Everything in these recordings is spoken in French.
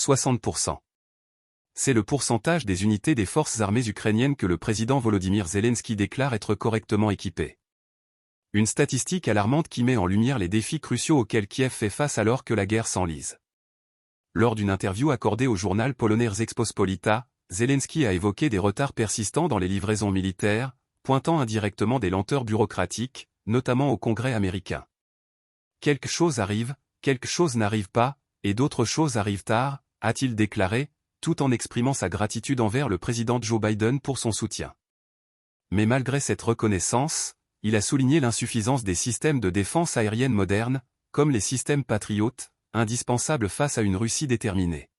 60%. C'est le pourcentage des unités des forces armées ukrainiennes que le président Volodymyr Zelensky déclare être correctement équipées. Une statistique alarmante qui met en lumière les défis cruciaux auxquels Kiev fait face alors que la guerre s'enlise. Lors d'une interview accordée au journal polonais Rzeczpospolita, Zelensky a évoqué des retards persistants dans les livraisons militaires, pointant indirectement des lenteurs bureaucratiques, notamment au Congrès américain. Quelque chose arrive, quelque chose n'arrive pas, et d'autres choses arrivent tard, a-t-il déclaré, tout en exprimant sa gratitude envers le président Joe Biden pour son soutien. Mais malgré cette reconnaissance, il a souligné l'insuffisance des systèmes de défense aérienne modernes, comme les systèmes Patriot, indispensables face à une Russie déterminée.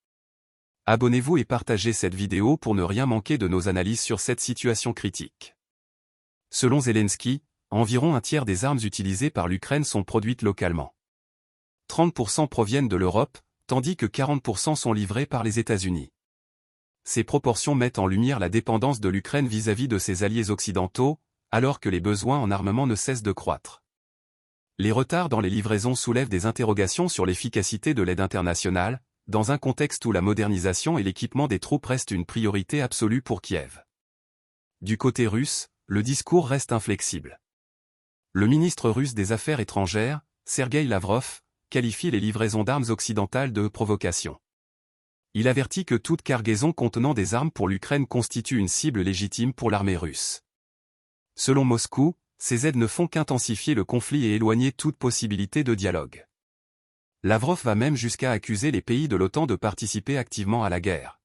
Abonnez-vous et partagez cette vidéo pour ne rien manquer de nos analyses sur cette situation critique. Selon Zelensky, environ un tiers des armes utilisées par l'Ukraine sont produites localement. 30% proviennent de l'Europe, tandis que 40% sont livrés par les États-Unis. Ces proportions mettent en lumière la dépendance de l'Ukraine vis-à-vis de ses alliés occidentaux, alors que les besoins en armement ne cessent de croître. Les retards dans les livraisons soulèvent des interrogations sur l'efficacité de l'aide internationale, dans un contexte où la modernisation et l'équipement des troupes restent une priorité absolue pour Kiev. Du côté russe, le discours reste inflexible. Le ministre russe des Affaires étrangères, Sergueï Lavrov, qualifie les livraisons d'armes occidentales de provocation. Il avertit que toute cargaison contenant des armes pour l'Ukraine constitue une cible légitime pour l'armée russe. Selon Moscou, ces aides ne font qu'intensifier le conflit et éloigner toute possibilité de dialogue. Lavrov va même jusqu'à accuser les pays de l'OTAN de participer activement à la guerre.